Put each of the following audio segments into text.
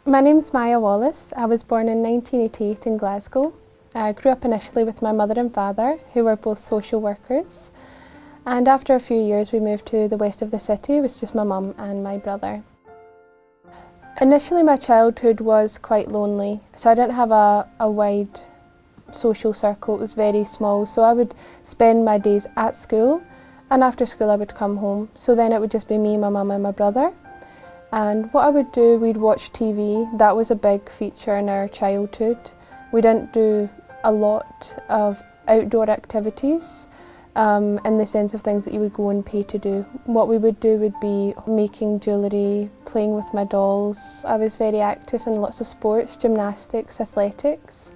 My name's Maya Wallace. I was born in 1988 in Glasgow. I grew up initially with my mother and father, who were both social workers. And after a few years we moved to the west of the city. It was just my mum and my brother. Initially my childhood was quite lonely, so I didn't have a wide social circle. It was very small, so I would spend my days at school, and after school I would come home. So then it would just be me, my mum and my brother. And what I would do, we'd watch TV. That was a big feature in our childhood. We didn't do a lot of outdoor activities in the sense of things that you would go and pay to do. What we would do would be making jewellery, playing with my dolls. I was very active in lots of sports, gymnastics, athletics.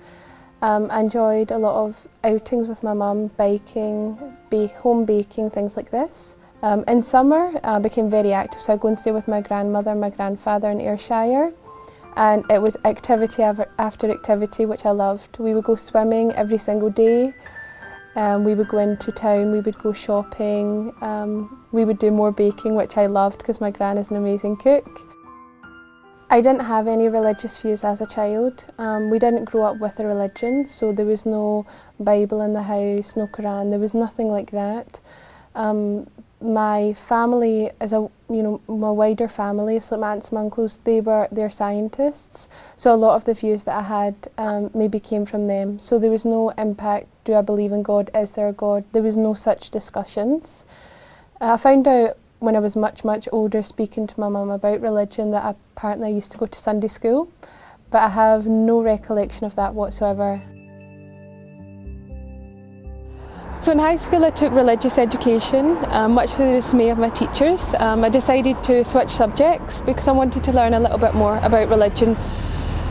I enjoyed a lot of outings with my mum, biking, home baking, things like this. In summer I became very active, so I'd go and stay with my grandmother and my grandfather in Ayrshire, and it was activity after activity which I loved. We would go swimming every single day, we would go into town, we would go shopping, we would do more baking, which I loved because my gran is an amazing cook. I didn't have any religious views as a child. We didn't grow up with a religion, so there was no Bible in the house, no Quran, there was nothing like that. My family, my wider family, so my aunts and uncles, they're scientists, so a lot of the views that I had maybe came from them. So there was no impact, do I believe in God, is there a God? There was no such discussions. I found out when I was much older, speaking to my mum about religion, that apparently I used to go to Sunday school, but I have no recollection of that whatsoever. So in high school I took religious education, much to the dismay of my teachers. I decided to switch subjects because I wanted to learn a little bit more about religion.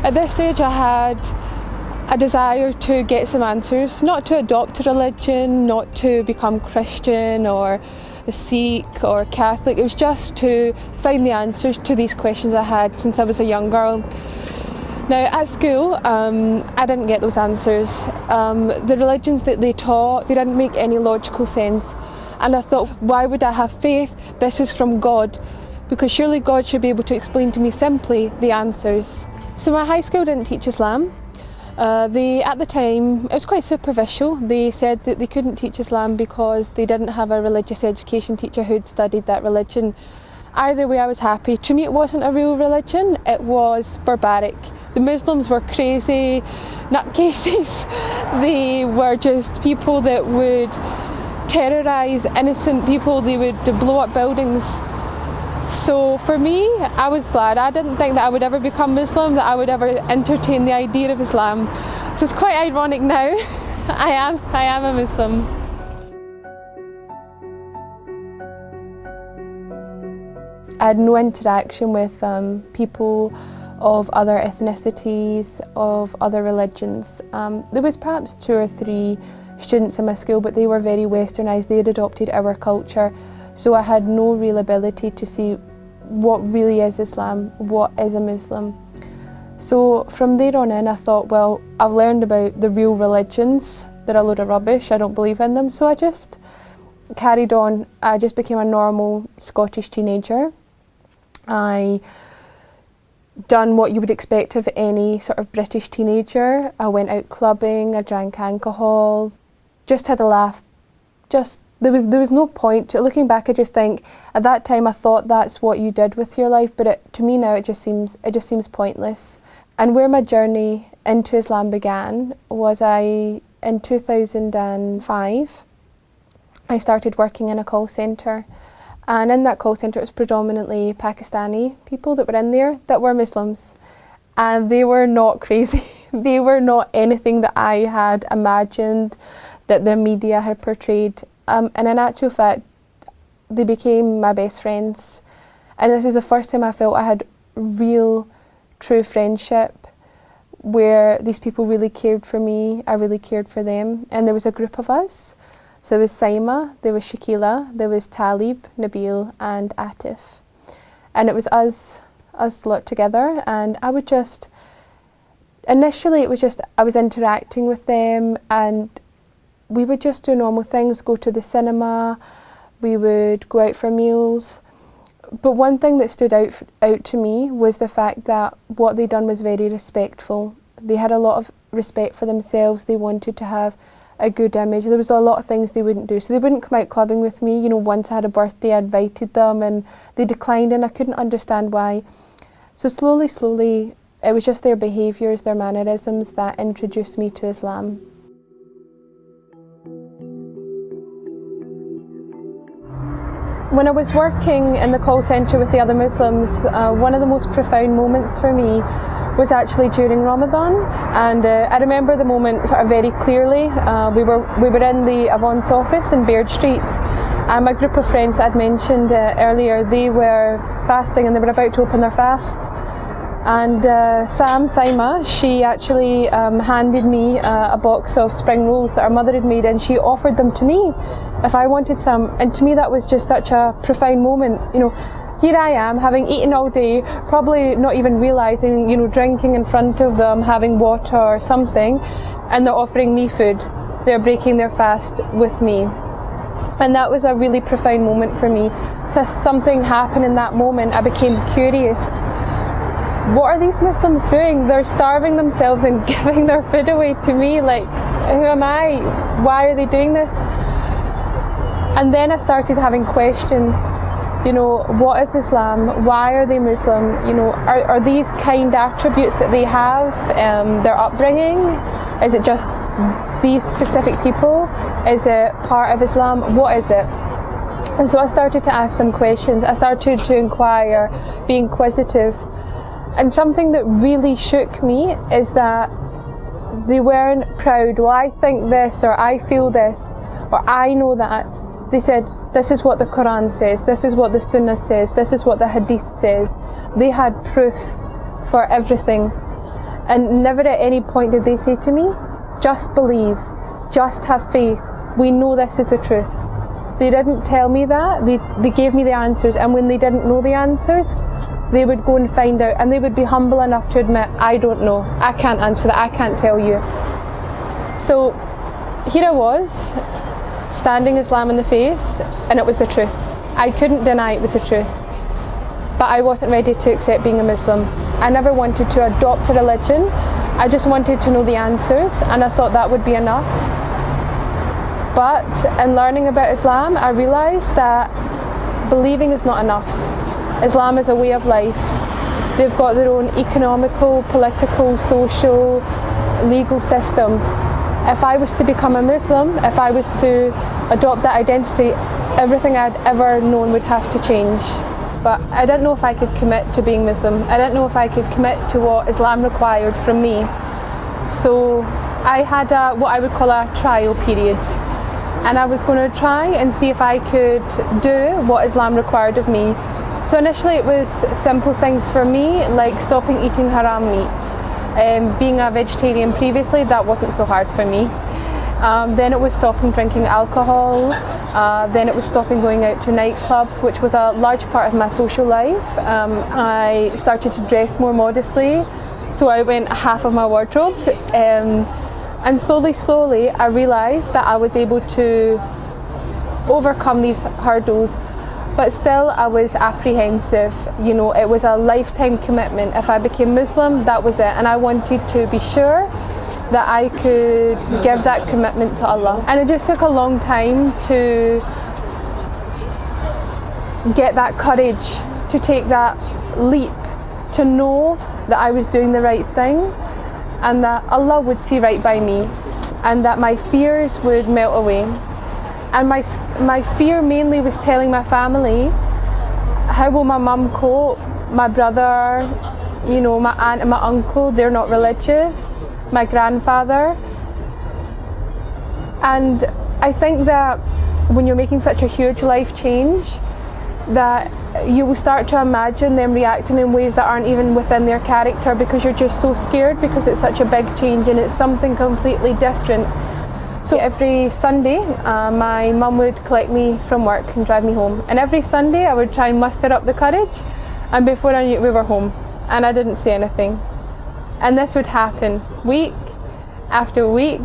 At this stage I had a desire to get some answers, not to adopt a religion, not to become Christian or a Sikh or Catholic. It was just to find the answers to these questions I had since I was a young girl. Now at school, I didn't get those answers. The religions that they taught, they didn't make any logical sense. And I thought, why would I have faith? This is from God, because surely God should be able to explain to me simply the answers. So my high school didn't teach Islam. At the time, it was quite superficial. They said that they couldn't teach Islam because they didn't have a religious education teacher who'd studied that religion. Either way, I was happy. To me, it wasn't a real religion, it was barbaric. The Muslims were crazy nutcases. They were just people that would terrorise innocent people. They would blow up buildings. So for me, I was glad. I didn't think that I would ever become Muslim, that I would ever entertain the idea of Islam. So it's quite ironic now. I am a Muslim. I had no interaction with people of other ethnicities, of other religions. There was perhaps 2 or 3 students in my school, but they were very westernised. They had adopted our culture, so I had no real ability to see what really is Islam, what is a Muslim. So from there on in I thought, well, I've learned about the real religions. They're a load of rubbish, I don't believe in them, so I just carried on. I just became a normal Scottish teenager. I done what you would expect of any sort of British teenager. I went out clubbing, I drank alcohol, just had a laugh. There was no point to it. Looking back, I just think at that time I thought that's what you did with your life, but to me now it just seems pointless. And where my journey into Islam began was in 2005 I started working in a call centre. And in that call centre it was predominantly Pakistani people that were in there that were Muslims. And they were not crazy. They were not anything that I had imagined, that the media had portrayed. And in actual fact, they became my best friends. And this is the first time I felt I had real, true friendship, where these people really cared for me, I really cared for them. And there was a group of us. So there was Saima, there was Shakila, there was Talib, Nabil and Atif. And it was us lot together, and I would just, initially it was just, I was interacting with them and we would just do normal things, go to the cinema, we would go out for meals. But one thing that stood out to me was the fact that what they'd done was very respectful. They had a lot of respect for themselves. They wanted to have a good image. There was a lot of things they wouldn't do. So they wouldn't come out clubbing with me. You know, once I had a birthday, I invited them and they declined, and I couldn't understand why. So slowly, it was just their behaviours, their mannerisms that introduced me to Islam. When I was working in the call centre with the other Muslims, one of the most profound moments for me was actually during Ramadan, and I remember the moment sort of very clearly. We were in the Avon's office in Baird Street, and my group of friends that I'd mentioned earlier, they were fasting and they were about to open their fast. And Saima, she actually handed me a box of spring rolls that our mother had made, and she offered them to me if I wanted some. And to me that was just such a profound moment. You know, here I am, having eaten all day, probably not even realising, you know, drinking in front of them, having water or something, and they're offering me food. They're breaking their fast with me. And that was a really profound moment for me. So something happened in that moment. I became curious. What are these Muslims doing? They're starving themselves and giving their food away to me. Like, who am I? Why are they doing this? And then I started having questions. You know, what is Islam? Why are they Muslim? You know, are these kind attributes that they have, their upbringing? Is it just these specific people? Is it part of Islam? What is it? And so I started to ask them questions. I started to inquire, be inquisitive. And something that really shook me is that they weren't proud. Well, I think this, or I feel this, or I know that. They said, this is what the Quran says, this is what the Sunnah says, this is what the Hadith says. They had proof for everything. And never at any point did they say to me, just believe, just have faith, we know this is the truth. They didn't tell me that, they gave me the answers, and when they didn't know the answers, they would go and find out, and they would be humble enough to admit, I don't know, I can't answer that, I can't tell you. So here I was, standing Islam in the face, and it was the truth. I couldn't deny it was the truth. But I wasn't ready to accept being a Muslim. I never wanted to adopt a religion. I just wanted to know the answers, and I thought that would be enough. But in learning about Islam, I realised that believing is not enough. Islam is a way of life. They've got their own economical, political, social, legal system. If I was to become a Muslim, if I was to adopt that identity, everything I'd ever known would have to change. But I didn't know if I could commit to being Muslim. I didn't know if I could commit to what Islam required from me. So I had what I would call a trial period. And I was going to try and see if I could do what Islam required of me. So initially it was simple things for me, like stopping eating haram meat. Being a vegetarian previously, that wasn't so hard for me. Then it was stopping drinking alcohol. Then it was stopping going out to nightclubs, which was a large part of my social life. I started to dress more modestly, so I went half of my wardrobe. And slowly, I realised that I was able to overcome these hurdles. But still I was apprehensive. You know, it was a lifetime commitment. If I became Muslim, that was it. And I wanted to be sure that I could give that commitment to Allah. And it just took a long time to get that courage, to take that leap, to know that I was doing the right thing, and that Allah would see right by me, and that my fears would melt away. And my fear mainly was telling my family, how will my mum cope, my brother, you know, my aunt and my uncle, they're not religious, my grandfather. And I think that when you're making such a huge life change, that you will start to imagine them reacting in ways that aren't even within their character, because you're just so scared, because it's such a big change and it's something completely different. So every Sunday, my mum would collect me from work and drive me home. And every Sunday I would try and muster up the courage, and before I knew it, we were home. And I didn't say anything. And this would happen week after week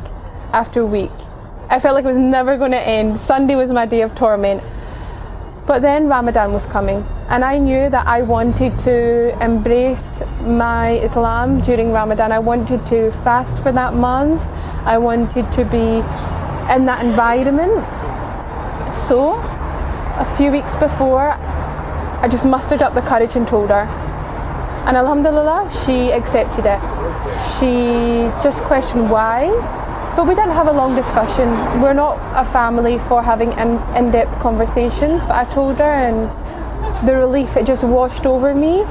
after week. I felt like it was never going to end. Sunday was my day of torment. But then Ramadan was coming. And I knew that I wanted to embrace my Islam during Ramadan. I wanted to fast for that month. I wanted to be in that environment. So, a few weeks before, I just mustered up the courage and told her. And alhamdulillah, she accepted it. She just questioned why, but we didn't have a long discussion. We're not a family for having in-depth conversations, but I told her, and the relief, it just washed over me.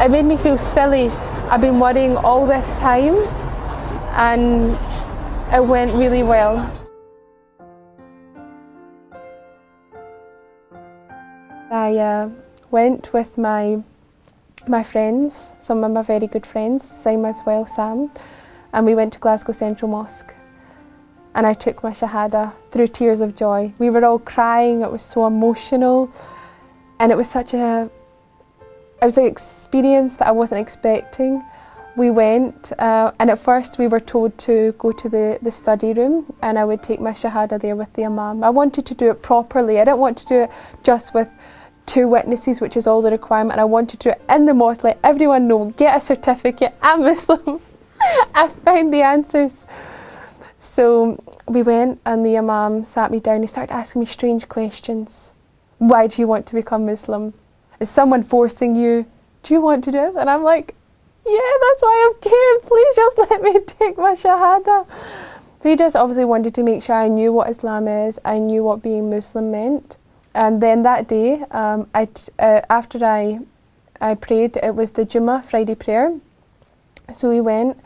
It made me feel silly. I've been worrying all this time, and it went really well. I went with my friends, some of my very good friends, Sam as well, Sam, and we went to Glasgow Central Mosque. And I took my Shahada through tears of joy. We were all crying, it was so emotional. And it was it was an experience that I wasn't expecting. We went, and at first we were told to go to the study room, and I would take my Shahada there with the Imam. I wanted to do it properly. I didn't want to do it just with 2 witnesses, which is all the requirement. And I wanted to do it in the mosque, let everyone know, get a certificate, I'm Muslim. I found the answers. So we went, and the Imam sat me down. He started asking me strange questions. Why do you want to become Muslim? Is someone forcing you? Do you want to do it? And I'm like, yeah, that's why I've came. Please just let me take my Shahada. So he just obviously wanted to make sure I knew what Islam is, I knew what being Muslim meant. And then that day, after I prayed, it was the Jummah, Friday prayer. So we went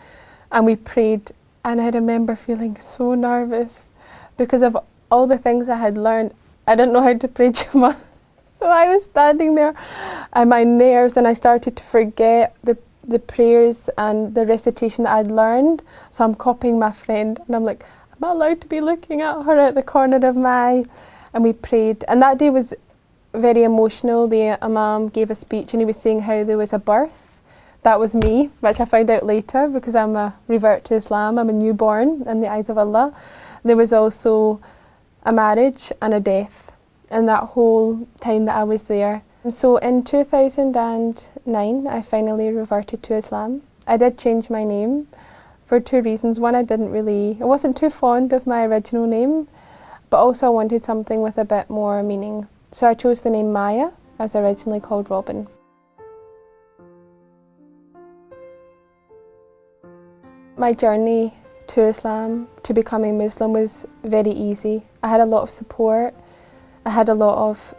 and we prayed, and I remember feeling so nervous because of all the things I had learned. I didn't know how to pray Jummah. So I was standing there and my nerves, and I started to forget the prayers and the recitation that I'd learned. So I'm copying my friend, and I'm like, am I allowed to be looking at her at the corner of my eye? And we prayed. And that day was very emotional. The Imam gave a speech, and he was saying how there was a birth. That was me, which I found out later because I'm a revert to Islam. I'm a newborn in the eyes of Allah. There was also a marriage and a death in that whole time that I was there. So in 2009, I finally reverted to Islam. I did change my name for 2 reasons. One, I wasn't too fond of my original name, but also I wanted something with a bit more meaning. So I chose the name Maya, as originally called Robin. My journey to Islam, to becoming Muslim, was very easy. I had a lot of support. I had a lot of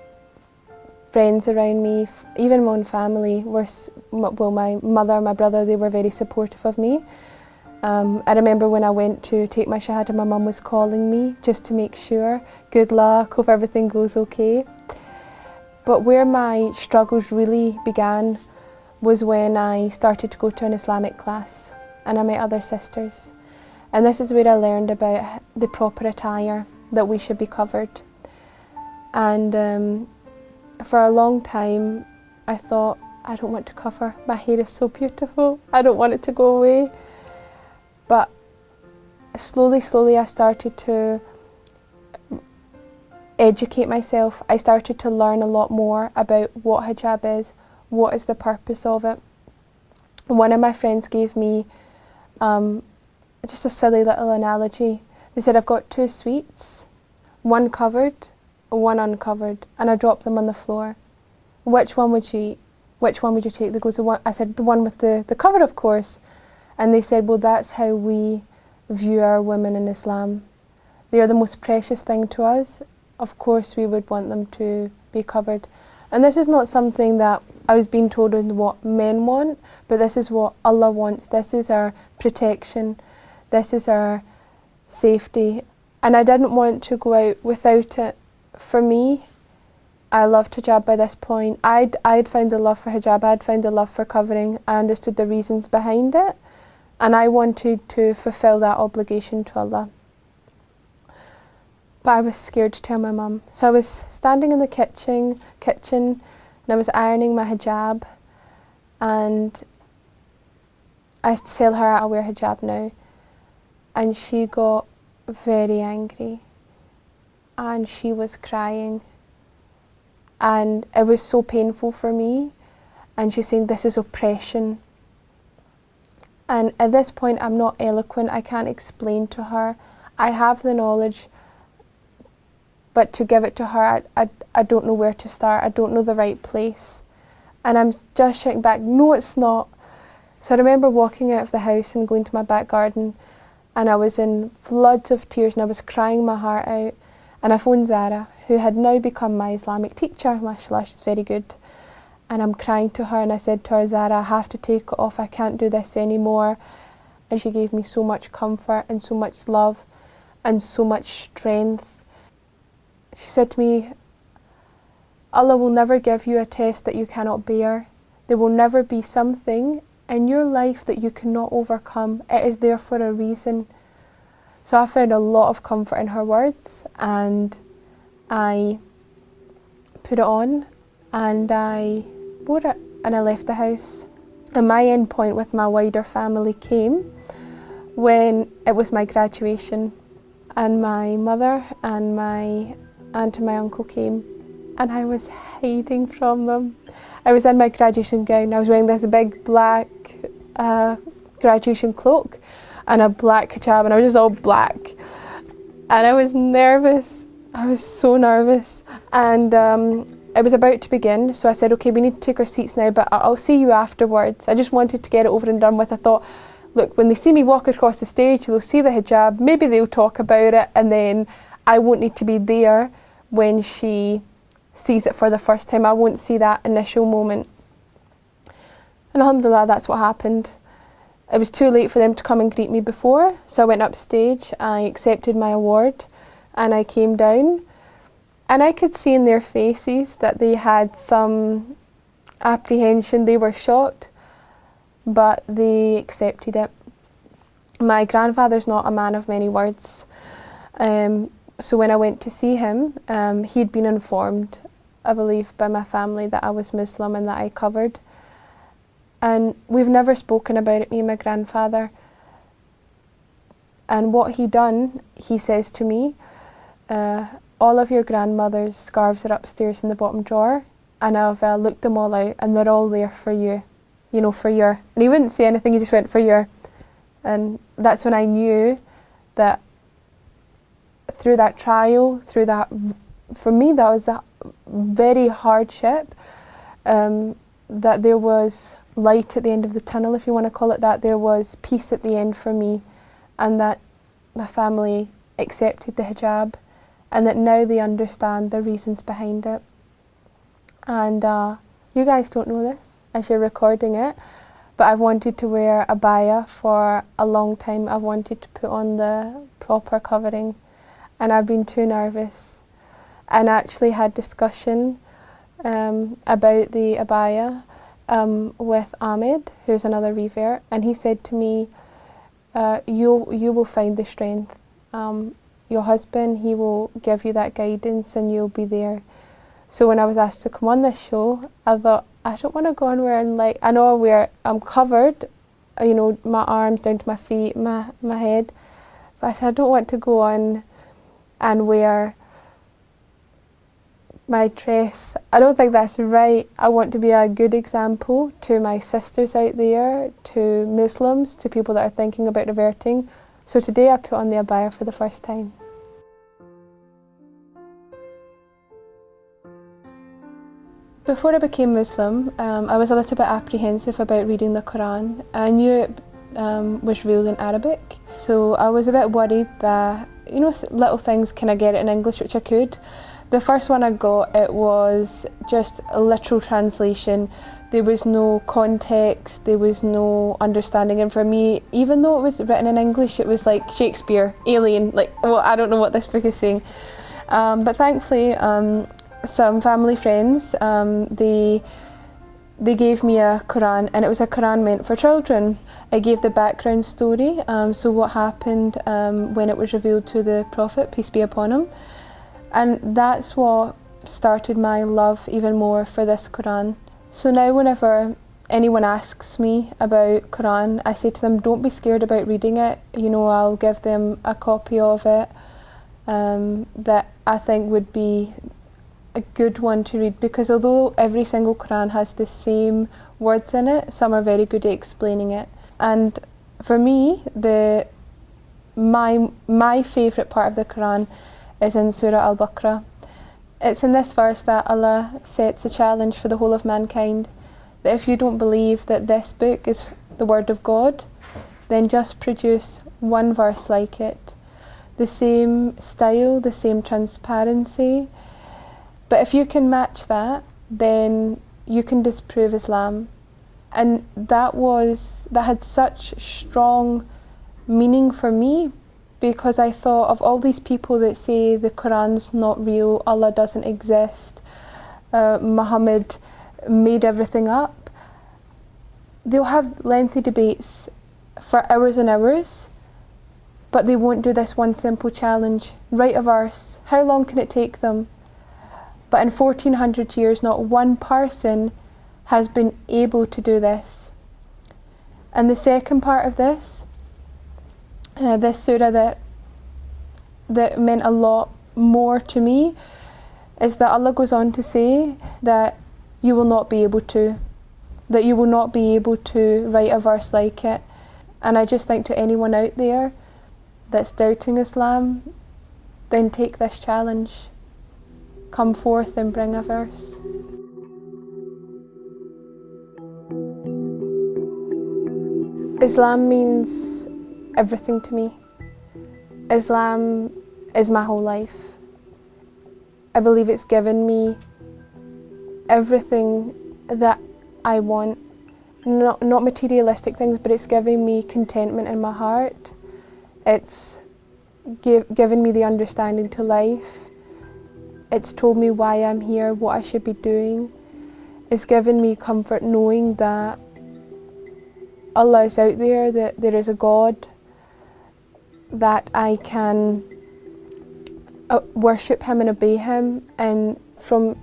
friends around me. Even my own family were, well, my mother, my brother, they were very supportive of me. I remember when I went to take my Shahada, my mum was calling me just to make sure, good luck, hope everything goes okay. But where my struggles really began was when I started to go to an Islamic class and I met other sisters. And this is where I learned about the proper attire, that we should be covered. And for a long time I thought, I don't want to cover, my hair is so beautiful, I don't want it to go away. But slowly I started to educate myself. I started to learn a lot more about what hijab is, what is the purpose of it. One of my friends gave me just a silly little analogy. They said, I've got 2 sweets, one covered, one uncovered, and I dropped them on the floor. Which one would you eat? Which one would you take? They goes, I said, the one with the cover, of course. And they said, well, that's how we view our women in Islam. They are the most precious thing to us. Of course we would want them to be covered. And this is not something that I was being told is what men want, but this is what Allah wants. This is our protection. This is our safety. And I didn't want to go out without it. For me, I loved hijab by this point. I'd found a love for hijab, I'd found a love for covering. I understood the reasons behind it, and I wanted to fulfill that obligation to Allah. But I was scared to tell my mum. So I was standing in the kitchen and I was ironing my hijab, and I tell her I'll wear hijab now, and she got very angry and she was crying. and it was so painful for me. And she's saying, this is oppression. And at this point, I'm not eloquent. I can't explain to her. I have the knowledge, but to give it to her, I don't know where to start. I don't know the right place. And I'm just shouting back, no, it's not. So I remember walking out of the house and going to my back garden, and I was in floods of tears and I was crying my heart out. And I phoned Zara, who had now become my Islamic teacher. Mashallah, she's very good. And I'm crying to her, and I said to her, Zara, I have to take it off. I can't do this anymore. And she gave me so much comfort and so much love and so much strength. She said to me, Allah will never give you a test that you cannot bear. There will never be something in your life that you cannot overcome. It is there for a reason. So I found a lot of comfort in her words, and I put it on and I wore it and I left the house. And my end point with my wider family came when it was my graduation, and my mother and my aunt and my uncle came, and I was hiding from them. I was in my graduation gown. I was wearing this big black graduation cloak and a black hijab, and I was just all black. And I was nervous. I was so nervous. And it was about to begin, so I said, okay, we need to take our seats now, but I'll see you afterwards. I just wanted to get it over and done with. I thought, look, when they see me walk across the stage, they'll see the hijab, maybe they'll talk about it, and then I won't need to be there when she sees it for the first time. I won't see that initial moment. And alhamdulillah, that's what happened. It was too late for them to come and greet me before, so I went upstage, I accepted my award, and I came down. And I could see in their faces that they had some apprehension. They were shocked, but they accepted it. My grandfather's not a man of many words. So when I went to see him, he'd been informed, I believe, by my family that I was Muslim and that I covered. And we've never spoken about it, me and my grandfather. And what he done, he says to me, all of your grandmother's scarves are upstairs in the bottom drawer, and I've looked them all out, and they're all there for you, you know, for your. And he wouldn't say anything, he just went, for your. And that's when I knew that through that trial, through that, for me that was a very hardship, that there was light at the end of the tunnel, if you want to call it that. There was peace at the end for me, and that my family accepted the hijab, and that now they understand the reasons behind it. And you guys don't know this as you're recording it, but I've wanted to wear a abaya for a long time. I've wanted to put on the proper covering, and I've been too nervous, and actually had discussion about the abaya with Ahmed, who's another revert, and he said to me, you will find the strength. Your husband, he will give you that guidance and you'll be there. So when I was asked to come on this show, I thought, I don't want to go on wearing, like, I know I'm covered, you know, my arms down to my feet, my head, but I said I don't want to go on and wear my dress. I don't think that's right. I want to be a good example to my sisters out there, to Muslims, to people that are thinking about reverting. So today I put on the abaya for the first time. Before I became Muslim, I was a little bit apprehensive about reading the Quran. I knew it was real in Arabic, so I was a bit worried that, you know, little things, can I get it in English, which I could. The first one I got, it was just a literal translation. There was no context, there was no understanding, and for me, even though it was written in English, it was like Shakespeare, Alien, like, well, I don't know what this book is saying. But thankfully, some family friends, they gave me a Quran, and it was a Quran meant for children. I gave the background story, so what happened when it was revealed to the Prophet, peace be upon him. And that's what started my love even more for this Quran. So now whenever anyone asks me about Quran, I say to them, don't be scared about reading it. You know, I'll give them a copy of it that I think would be a good one to read, because although every single Quran has the same words in it, some are very good at explaining it. And for me, my favourite part of the Quran is in Surah Al-Baqarah. It's in this verse that Allah sets a challenge for the whole of mankind, that if you don't believe that this book is the word of God, then just produce one verse like it. The same style, the same transparency. But if you can match that, then you can disprove Islam. And that had such strong meaning for me, because I thought of all these people that say the Quran's not real, Allah doesn't exist, Muhammad made everything up. They'll have lengthy debates for hours and hours, but they won't do this one simple challenge. Write a verse. How long can it take them? But in 1400 years, not one person has been able to do this. And the second part of this surah that meant a lot more to me, is that Allah goes on to say that you will not be able to, write a verse like it. And I just think to anyone out there that's doubting Islam, then take this challenge. Come forth and bring a verse. Islam means everything to me. Islam is my whole life. I believe it's given me everything that I want. Not materialistic things, but it's giving me contentment in my heart. It's given me the understanding to life. It's told me why I'm here, what I should be doing. It's given me comfort knowing that Allah is out there, that there is a God, that I can worship Him and obey Him. And from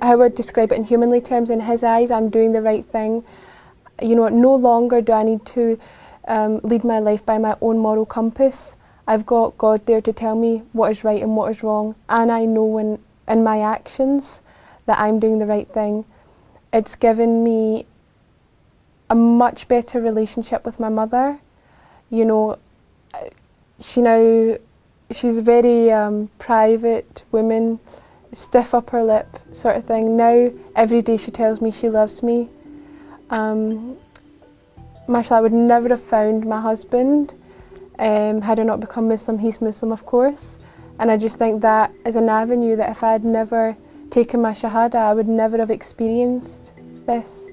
how I would describe it in humanly terms, in His eyes, I'm doing the right thing. You know, no longer do I need to lead my life by my own moral compass. I've got God there to tell me what is right and what is wrong, and I know in my actions that I'm doing the right thing. It's given me a much better relationship with my mother. You know, she's a very private woman, stiff upper lip sort of thing. Now, every day she tells me she loves me. Mashallah, I would never have found my husband had I not become Muslim. He's Muslim, of course. And I just think that is an avenue that if I had never taken my Shahada, I would never have experienced this.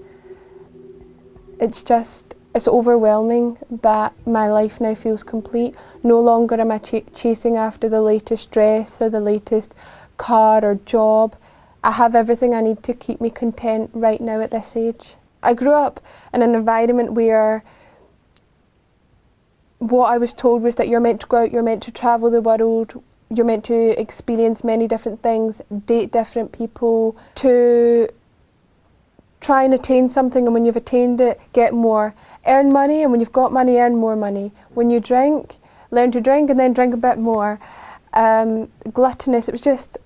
It's overwhelming that my life now feels complete. No longer am I chasing after the latest dress or the latest car or job. I have everything I need to keep me content right now at this age. I grew up in an environment where what I was told was that you're meant to go out, you're meant to travel the world, you're meant to experience many different things, date different people, to try and attain something, and when you've attained it, get more. Earn money, and when you've got money, earn more money. When you drink, learn to drink and then drink a bit more. Gluttonous, it was just,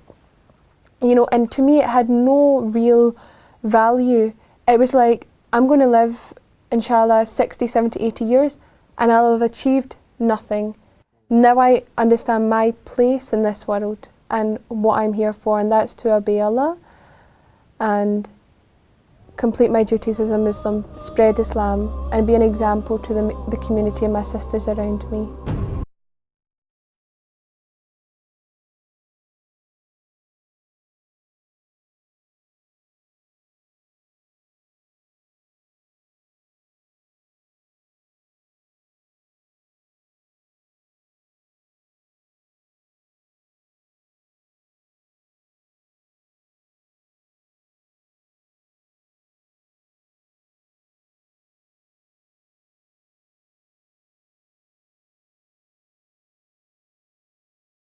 you know, and to me it had no real value. It was like, I'm going to live, inshallah, 60, 70, 80 years, and I'll have achieved nothing. Now I understand my place in this world and what I'm here for, and that's to obey Allah and complete my duties as a Muslim, spread Islam, and be an example to the community and my sisters around me.